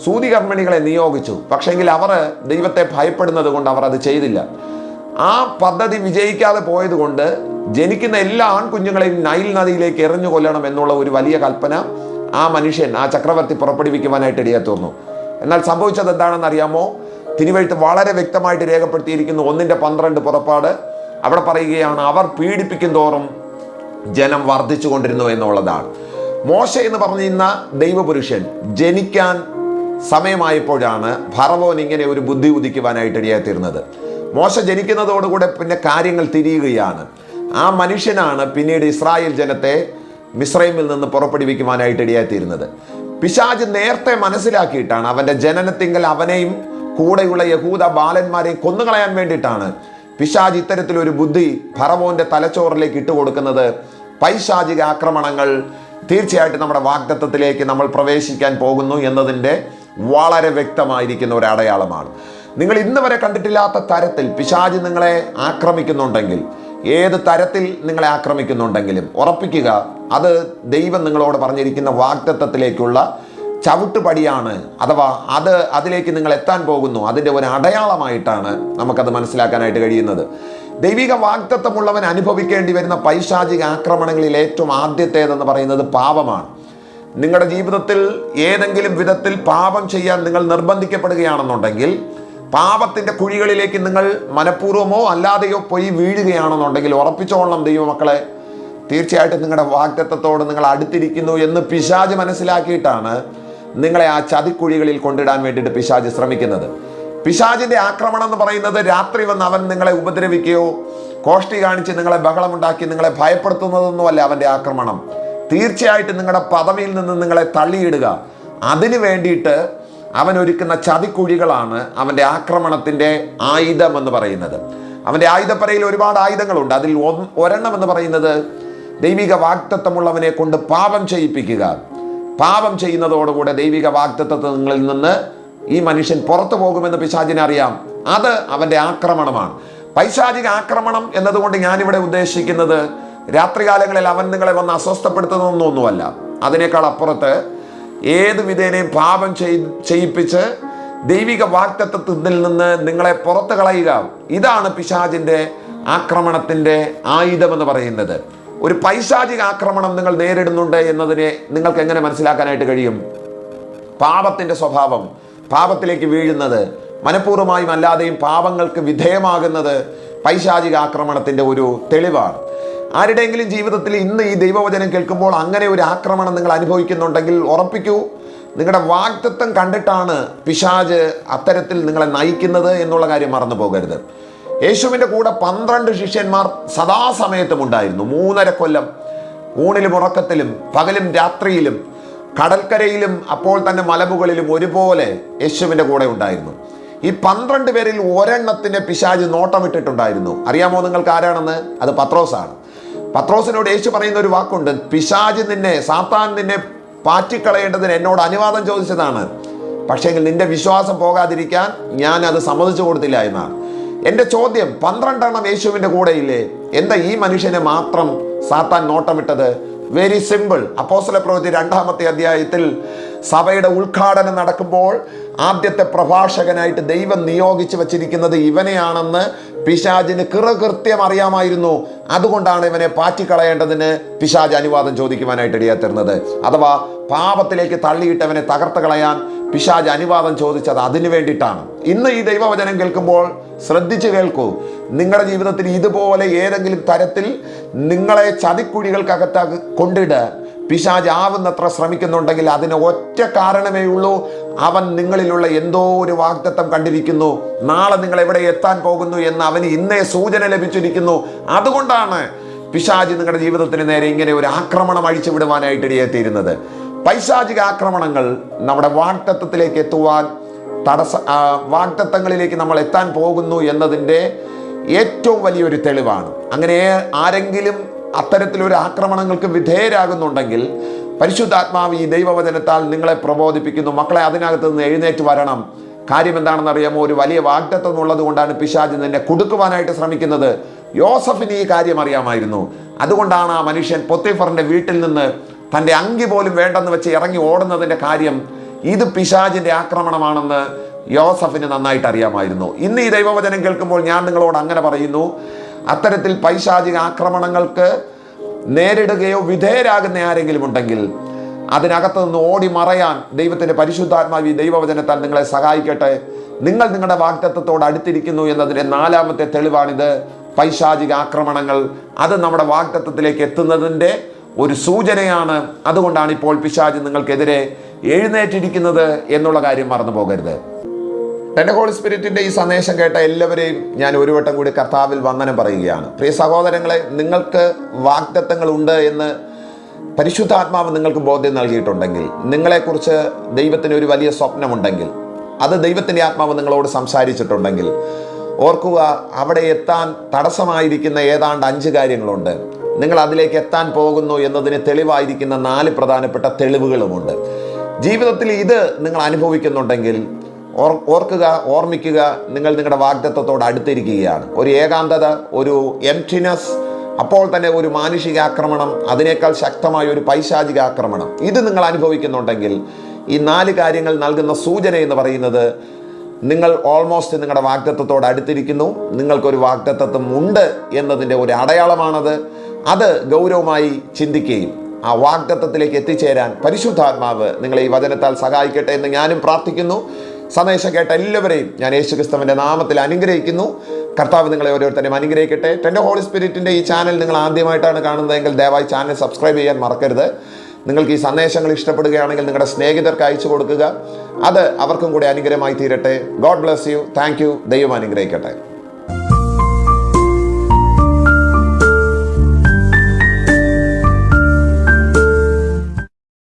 സൂതികർമ്മിണികളെ നിയോഗിച്ചു. പക്ഷേങ്കിൽ അവർ ദൈവത്തെ ഭയപ്പെടുന്നത് കൊണ്ട് അവർ അത് ചെയ്തില്ല. ആ പദ്ധതി വിജയിക്കാതെ പോയതുകൊണ്ട് ജനിക്കുന്ന എല്ലാ ആൺകുഞ്ഞുങ്ങളെയും നൈൽ നദിയിലേക്ക് എറിഞ്ഞു കൊല്ലണം എന്നുള്ള ഒരു വലിയ കൽപ്പന ആ മനുഷ്യൻ, ആ ചക്രവർത്തി പുറപ്പെടുവിക്കുവാനായിട്ട് ഇടയാത്തീർന്നു. എന്നാൽ സംഭവിച്ചത് എന്താണെന്ന് അറിയാമോ? തിരുവെഴുത്ത് വളരെ വ്യക്തമായിട്ട് രേഖപ്പെടുത്തിയിരിക്കുന്നു. 1:12 പുറപ്പാട്. അവിടെ പറയുകയാണ്, അവർ പീഡിപ്പിക്കും തോറും ജനം വർദ്ധിച്ചു കൊണ്ടിരുന്നു എന്നുള്ളതാണ്. മോശ എന്ന് പറഞ്ഞിരുന്ന ദൈവപുരുഷൻ ജനിക്കാൻ സമയമായപ്പോഴാണ് ഫറവോൻ ഇങ്ങനെ ഒരു ബുദ്ധി ഉദിക്കുവാനായിട്ട് ഇടയാത്തീർന്നത്. മോശ ജനിക്കുന്നതോടുകൂടെ പിന്നെ കാര്യങ്ങൾ തിരിയുകയാണ്. ആ മനുഷ്യനാണ് പിന്നീട് ഇസ്രായേൽ ജനത്തെ മിസ്രൈമിൽ നിന്ന് പുറപ്പെടുവിക്കുവാനായിട്ട് ഇടയാത്തീരുന്നത്. പിശാച് നേരത്തെ മനസ്സിലാക്കിയിട്ടാണ് അവൻ്റെ ജനനത്തിങ്കൽ അവനെയും കൂടെയുള്ള യഹൂദ ബാലന്മാരെയും കൊന്നുകളയാൻ വേണ്ടിയിട്ടാണ് പിശാച് ഇത്തരത്തിലൊരു ബുദ്ധി ഫറവോന്റെ തലച്ചോറിലേക്ക് ഇട്ടുകൊടുക്കുന്നത്. പൈശാചിക ആക്രമണങ്ങൾ തീർച്ചയായിട്ടും നമ്മുടെ വാഗ്ദത്തത്തിലേക്ക് നമ്മൾ പ്രവേശിക്കാൻ പോകുന്നു എന്നതിൻ്റെ വളരെ വ്യക്തമായിരിക്കുന്ന ഒരു അടയാളമാണ്. നിങ്ങൾ ഇന്ന് വരെ കണ്ടിട്ടില്ലാത്ത തരത്തിൽ പിശാച് നിങ്ങളെ ആക്രമിക്കുന്നുണ്ടെങ്കിൽ, ഏത് തരത്തിൽ നിങ്ങളെ ആക്രമിക്കുന്നുണ്ടെങ്കിലും ഉറപ്പിക്കുക, അത് ദൈവം നിങ്ങളോട് പറഞ്ഞിരിക്കുന്ന വാഗ്ദത്തത്തിലേക്കുള്ള ചവിട്ടുപടിയാണ്. അഥവാ അതിലേക്ക് നിങ്ങൾ എത്താൻ പോകുന്നു. അതിൻ്റെ ഒരു അടയാളമായിട്ടാണ് നമുക്കത് മനസ്സിലാക്കാനായിട്ട് കഴിയുന്നത്. ദൈവിക വാഗ്ദത്തമുള്ളവൻ അനുഭവിക്കേണ്ടി വരുന്ന പൈശാചിക ആക്രമണങ്ങളിൽ ഏറ്റവും ആദ്യത്തേതെന്ന് പറയുന്നത് പാപമാണ്. നിങ്ങളുടെ ജീവിതത്തിൽ ഏതെങ്കിലും വിധത്തിൽ പാപം ചെയ്യാൻ നിങ്ങൾ നിർബന്ധിക്കപ്പെടുകയാണെന്നുണ്ടെങ്കിൽ, പാപത്തിൻ്റെ കുഴികളിലേക്ക് നിങ്ങൾ മനഃപൂർവ്വമോ അല്ലാതെയോ പോയി വീഴുകയാണെന്നുണ്ടെങ്കിൽ ഉറപ്പിച്ചോളണം ദൈവമക്കളെ, തീർച്ചയായിട്ടും നിങ്ങളുടെ വാഗ്ദത്തത്തോട് നിങ്ങൾ അടുത്തിരിക്കുന്നു എന്ന് പിശാച് മനസ്സിലാക്കിയിട്ടാണ് നിങ്ങളെ ആ ചതിക്കുഴികളിൽ കൊണ്ടിടാൻ വേണ്ടിയിട്ട് പിശാച് ശ്രമിക്കുന്നത്. പിശാചിന്റെ ആക്രമണം എന്ന് പറയുന്നത് രാത്രി വന്ന് അവൻ നിങ്ങളെ ഉപദ്രവിക്കുകയോ കോഷ്ടി കാണിച്ച് നിങ്ങളെ ബഹളമുണ്ടാക്കി നിങ്ങളെ ഭയപ്പെടുത്തുന്നതൊന്നുമല്ല അവൻ്റെ ആക്രമണം. തീർച്ചയായിട്ടും നിങ്ങളുടെ പദവിയിൽ നിന്ന് നിങ്ങളെ തള്ളിയിടുക, അതിനു വേണ്ടിയിട്ട് അവൻ ഒരുക്കുന്ന ചതിക്കുഴികളാണ് അവൻ്റെ ആക്രമണത്തിൻ്റെ ആയുധം എന്ന് പറയുന്നത്. അവൻ്റെ ആയുധപ്പരയിൽ ഒരുപാട് ആയുധങ്ങളുണ്ട്. അതിൽ ഒരെണ്ണം എന്ന് പറയുന്നത് ദൈവിക വാഗ്ദത്തമുള്ളവനെ കൊണ്ട് പാപം ചെയ്യിപ്പിക്കുക. പാപം ചെയ്യുന്നതോടുകൂടെ ദൈവിക വാഗ്ദത്തങ്ങളിൽ നിന്ന് ഈ മനുഷ്യൻ പുറത്തു പോകുമെന്ന് പിശാചിനെ അറിയാം. അത് അവൻ്റെ ആക്രമണമാണ്. പൈശാചിക ആക്രമണം എന്നതുകൊണ്ട് ഞാനിവിടെ ഉദ്ദേശിക്കുന്നത് രാത്രികാലങ്ങളിൽ അവൻ നിങ്ങളെ വന്ന് അസ്വസ്ഥപ്പെടുത്തുന്നൊന്നുമല്ല. അതിനേക്കാൾ അപ്പുറത്ത് ഏത് വിധേനയും പാപം ചെയ്യിപ്പിച്ച് ദൈവിക വാഗ്ദത്തത്തിൽ നിന്ന് നിങ്ങളെ പുറത്തു കളയുക. ഇതാണ് പിശാചിൻ്റെ ആക്രമണത്തിൻ്റെ ആയുധമെന്ന് പറയുന്നത്. ഒരു പൈശാചിക ആക്രമണം നിങ്ങൾ നേരിടുന്നുണ്ട് എന്നതിനെ നിങ്ങൾക്ക് എങ്ങനെ മനസ്സിലാക്കാനായിട്ട് കഴിയും? പാപത്തിൻ്റെ സ്വഭാവം, പാപത്തിലേക്ക് വീഴുന്നത്, മനഃപൂർവ്വമായും അല്ലാതെയും പാപങ്ങൾക്ക് വിധേയമാകുന്നത് പൈശാചിക ആക്രമണത്തിൻ്റെ ഒരു തെളിവാണ്. ആരുടെയെങ്കിലും ജീവിതത്തിൽ ഇന്ന് ഈ ദൈവവചനം കേൾക്കുമ്പോൾ അങ്ങനെ ഒരു ആക്രമണം നിങ്ങൾ അനുഭവിക്കുന്നുണ്ടെങ്കിൽ ഉറപ്പിക്കൂ, നിങ്ങളുടെ വാഗ്ദത്തം കണ്ടിട്ടാണ് പിശാച് അത്തരത്തിൽ നിങ്ങളെ നയിക്കുന്നത് എന്നുള്ള കാര്യം മറന്നു പോകരുത്. യേശുവിൻ്റെ കൂടെ 12 ശിഷ്യന്മാർ സദാസമയത്തും ഉണ്ടായിരുന്നു. 3.5 കൊല്ലം ഊണിലും ഉറക്കത്തിലും പകലും രാത്രിയിലും കടൽക്കരയിലും അപ്പോൾ തന്നെ മലമുകളിലും ഒരുപോലെ യേശുവിൻ്റെ കൂടെ ഉണ്ടായിരുന്നു. ഈ 12 പേരിൽ ഒരെണ്ണത്തിന് പിശാച് നോട്ടമിട്ടിട്ടുണ്ടായിരുന്നു. അറിയാമോ നിങ്ങൾക്ക് ആരാണെന്ന്? അത് പത്രോസാണ്. പത്രോസിനോട് യേശു പറയുന്ന ഒരു വാക്കുണ്ട്, പിശാച് സാത്താൻ നിന്നെ പാറ്റിക്കളയേണ്ടതിന് എന്നോട് അനുവാദം ചോദിച്ചതാണ്, പക്ഷേങ്കിൽ നിന്റെ വിശ്വാസം പോകാതിരിക്കാൻ ഞാൻ അത് സമ്മതിച്ചു കൊടുത്തില്ല എന്നാണ്. എൻ്റെ ചോദ്യം, 12 എണ്ണം യേശുവിൻ്റെ കൂടെയില്ലേ? എന്താ ഈ മനുഷ്യനെ മാത്രം സാത്താൻ നോട്ടമിട്ടത്? Very simple. അപ്പോസ്തലപ്രവൃത്തി 2-ാമത്തെ അധ്യായത്തിൽ സഭയുടെ ഉദ്ഘാടനം നടക്കുമ്പോൾ ആദ്യത്തെ പ്രഭാഷകനായിട്ട് ദൈവം നിയോഗിച്ച് വച്ചിരിക്കുന്നത് ഇവനെയാണെന്ന് പിശാചിന് കൃത്യം അറിയാമായിരുന്നു. അതുകൊണ്ടാണ് ഇവനെ പാറ്റിക്കളയേണ്ടതിന് പിശാച് അനുവാദം ചോദിക്കുവാനായിട്ട് ഇടയാത്തരുന്നത്. അഥവാ പാപത്തിലേക്ക് തള്ളിയിട്ടവനെ തകർത്ത് കളയാൻ പിശാച് അനുവാദം ചോദിച്ചത് അതിനു വേണ്ടിയിട്ടാണ്. ഇന്ന് ഈ ദൈവവചനം കേൾക്കുമ്പോൾ ശ്രദ്ധിച്ചു കേൾക്കൂ. നിങ്ങളുടെ ജീവിതത്തിൽ ഇതുപോലെ ഏതെങ്കിലും തരത്തിൽ നിങ്ങളെ ചതിക്കുഴികൾക്കകത്ത് കൊണ്ടിടാൻ പിശാച് ആവുന്നത്ര ശ്രമിക്കുന്നുണ്ടെങ്കിൽ അതിന് ഒറ്റ കാരണമേ ഉള്ളൂ, അവൻ നിങ്ങളിലുള്ള എന്തോ ഒരു വാഗ്ദത്തം കണ്ടിരിക്കുന്നു. നാളെ നിങ്ങൾ എവിടെ എത്താൻ പോകുന്നു എന്ന് അവന് ഇന്നേ സൂചന ലഭിച്ചിരിക്കുന്നു. അതുകൊണ്ടാണ് പിശാച് നിങ്ങളുടെ ജീവിതത്തിന് നേരെ ഇങ്ങനെ ഒരു ആക്രമണം അഴിച്ചു വിടുവാനായിട്ട് ഇടയെത്തിയിരുന്നത്. പൈശാചിക ആക്രമണങ്ങൾ നമ്മുടെ വാഗ്ദത്തത്തിലേക്ക് എത്തുവാൻ വാഗ്ദത്തങ്ങളിലേക്ക് നമ്മൾ എത്താൻ പോകുന്നു എന്നതിൻ്റെ ഏറ്റവും വലിയൊരു തെളിവാണ്. അങ്ങനെ ആരെങ്കിലും അത്തരത്തിലൊരു ആക്രമണങ്ങൾക്ക് വിധേയരാകുന്നുണ്ടെങ്കിൽ പരിശുദ്ധാത്മാവ് ഈ ദൈവവചനത്താൽ നിങ്ങളെ പ്രബോധിപ്പിക്കുന്നു, മക്കളെ അതിനകത്ത് നിന്ന് എഴുന്നേറ്റ് വരണം. കാര്യം എന്താണെന്ന് അറിയാമോ? ഒരു വലിയ വാഗ്ദത്തം ഉള്ളത് കൊണ്ടാണ് പിശാച് നിന്നെ കുടുക്കുവാനായിട്ട് ശ്രമിക്കുന്നത്. യോസഫിന് ഈ കാര്യം അറിയാമായിരുന്നു. അതുകൊണ്ടാണ് ആ മനുഷ്യൻ പൊത്തിഫറിന്റെ വീട്ടിൽ നിന്ന് തൻ്റെ അങ്കി പോലും വേണ്ടെന്ന് വെച്ച് ഇറങ്ങി ഓടുന്നതിൻ്റെ കാര്യം ഇത് പിശാചിൻ്റെ ആക്രമണമാണെന്ന് യോസഫിന് നന്നായിട്ട് അറിയാമായിരുന്നു. ഇന്ന് ഈ ദൈവവചനം കേൾക്കുമ്പോൾ ഞാൻ നിങ്ങളോട് അങ്ങനെ പറയുന്നു, അത്തരത്തിൽ പൈശാചിക ആക്രമണങ്ങൾക്ക് നേരിടുകയോ വിധേയരാകുന്ന ആരെങ്കിലും ഉണ്ടെങ്കിൽ അതിനകത്ത് നിന്ന് ഓടി മറയാൻ ദൈവത്തിൻ്റെ പരിശുദ്ധാത്മാവ് ഈ ദൈവവചനത്താൽ നിങ്ങളെ സഹായിക്കട്ടെ. നിങ്ങൾ നിങ്ങളുടെ വാഗ്ദത്തത്തോട് അടുത്തിരിക്കുന്നു എന്നതിൻ്റെ 4-ാമത്തെ തെളിവാണിത്. പൈശാചിക ആക്രമണങ്ങൾ അത് നമ്മുടെ വാഗ്ദത്തത്തിലേക്ക് എത്തുന്നതിൻ്റെ ഒരു സൂചനയാണ്. അതുകൊണ്ടാണ് ഇപ്പോൾ പിശാച് നിങ്ങൾക്കെതിരെ എഴുന്നേറ്റിരിക്കുന്നത് എന്നുള്ള കാര്യം മറന്നു പോകരുത്. എൻ്റെ ഹോളി സ്പിരിറ്റിൻ്റെ ഈ സന്ദേശം കേട്ട എല്ലാവരെയും ഞാൻ ഒരു വട്ടം കൂടി കർത്താവിൽ വന്ദനം പറയുകയാണ്. പ്രിയ സഹോദരങ്ങളെ, നിങ്ങൾക്ക് വാഗ്ദത്തങ്ങൾ ഉണ്ട് എന്ന് പരിശുദ്ധാത്മാവ് നിങ്ങൾക്ക് ബോധ്യം നൽകിയിട്ടുണ്ടെങ്കിൽ, നിങ്ങളെക്കുറിച്ച് ദൈവത്തിന് ഒരു വലിയ സ്വപ്നമുണ്ടെങ്കിൽ, അത് ദൈവത്തിൻ്റെ ആത്മാവ് നിങ്ങളോട് സംസാരിച്ചിട്ടുണ്ടെങ്കിൽ ഓർക്കുക, അവിടെ എത്താൻ തടസ്സമായിരിക്കുന്ന ഏതാണ്ട് 5 കാര്യങ്ങളുണ്ട്. നിങ്ങൾ അതിലേക്ക് എത്താൻ പോകുന്നു എന്നതിന് തെളിവായിരിക്കുന്ന 4 പ്രധാനപ്പെട്ട തെളിവുകളുമുണ്ട്. ജീവിതത്തിൽ ഇത് നിങ്ങൾ അനുഭവിക്കുന്നുണ്ടെങ്കിൽ ഓർക്കുക, ഓർമ്മിക്കുക, നിങ്ങൾ നിങ്ങളുടെ വാഗ്ദത്തത്തോട് അടുത്തിരിക്കുകയാണ്. ഒരു ഏകാന്തത, ഒരു എംപ്റ്റിനെസ്, അപ്പോൾ തന്നെ ഒരു മാനുഷിക ആക്രമണം, അതിനേക്കാൾ ശക്തമായ ഒരു പൈശാചിക ആക്രമണം, ഇത് നിങ്ങൾ അനുഭവിക്കുന്നുണ്ടെങ്കിൽ ഈ 4 കാര്യങ്ങൾ നൽകുന്ന സൂചന എന്ന് പറയുന്നത് നിങ്ങൾ ഓൾമോസ്റ്റ് നിങ്ങളുടെ വാഗ്ദത്തത്തോട് അടുത്തിരിക്കുന്നു, നിങ്ങൾക്കൊരു വാഗ്ദത്തത്വം ഉണ്ട് എന്നതിൻ്റെ ഒരു അടയാളമാണത്. അത് ഗൗരവമായി ചിന്തിക്കുകയും ആ വാഗ്ദത്തത്തിലേക്ക് എത്തിച്ചേരാൻ പരിശുദ്ധാത്മാവ് നിങ്ങളെ ഈ വചനത്താൽ സഹായിക്കട്ടെ എന്ന് ഞാനും പ്രാർത്ഥിക്കുന്നു. സന്ദേശം കേട്ട എല്ലാവരെയും ഞാൻ യേശുക്രിസ്തുവിൻ്റെ നാമത്തിൽ അനുഗ്രഹിക്കുന്നു. കർത്താവ് നിങ്ങളെ ഓരോരുത്തരെയും അനുഗ്രഹിക്കട്ടെ. ടെൻഡർ ഹോളി സ്പിരിറ്റിൻ്റെ ഈ ചാനൽ നിങ്ങൾ ആദ്യമായിട്ടാണ് കാണുന്നതെങ്കിൽ ദയവായി ചാനൽ സബ്സ്ക്രൈബ് ചെയ്യാൻ മറക്കരുത്. നിങ്ങൾക്ക് ഈ സന്ദേശങ്ങൾ ഇഷ്ടപ്പെടുകയാണെങ്കിൽ നിങ്ങളുടെ സ്നേഹിതർക്ക് അയച്ചു കൊടുക്കുക. അത് അവർക്കും കൂടി അനുഗ്രഹമായി തീരട്ടെ. God bless you. Thank you. ദൈവം അനുഗ്രഹിക്കട്ടെ.